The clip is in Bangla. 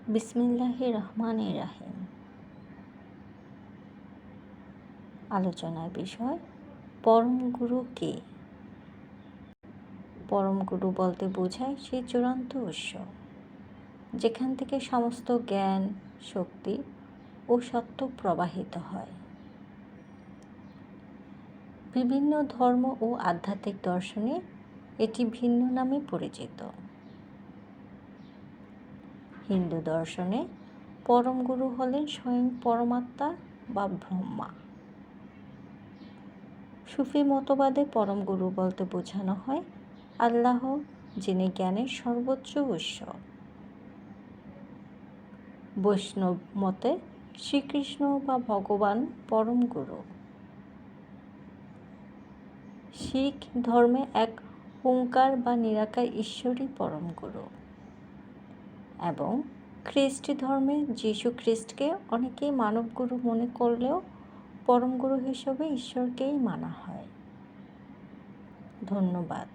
বিসমিল্লাহির রহমানির রহিম। আলোচনার বিষয় পরম গুরু কে? পরম গুরু বলতে বোঝায় সেই চূড়ান্ত উৎস, যেখান থেকে সমস্ত জ্ঞান, শক্তি ও সত্য প্রবাহিত হয়। বিভিন্ন ধর্ম ও আধ্যাত্মিক দর্শনে এটি ভিন্ন নামে পরিচিত। হিন্দু দর্শনে পরম গুরু হলেন স্বয়ং পরমাত্মা বা ব্রহ্মা। সুফি মতবাদে পরম গুরু বলতে বোঝানো হয় আল্লাহ, যিনি জ্ঞানের সর্বোচ্চ উৎস। বৈষ্ণব মতে শ্রীকৃষ্ণ বা ভগবান পরম গুরু। শিখ ধর্মে এক ওঙ্কার বা নিরাকার ঈশ্বরই পরম গুরু, এবং খ্রিস্ট ধর্মে যীশু খ্রিস্টকে অনেকেই মানব গুরু মনে করলেও পরম গুরু হিসেবে ঈশ্বরকেই মানা হয়। ধন্যবাদ।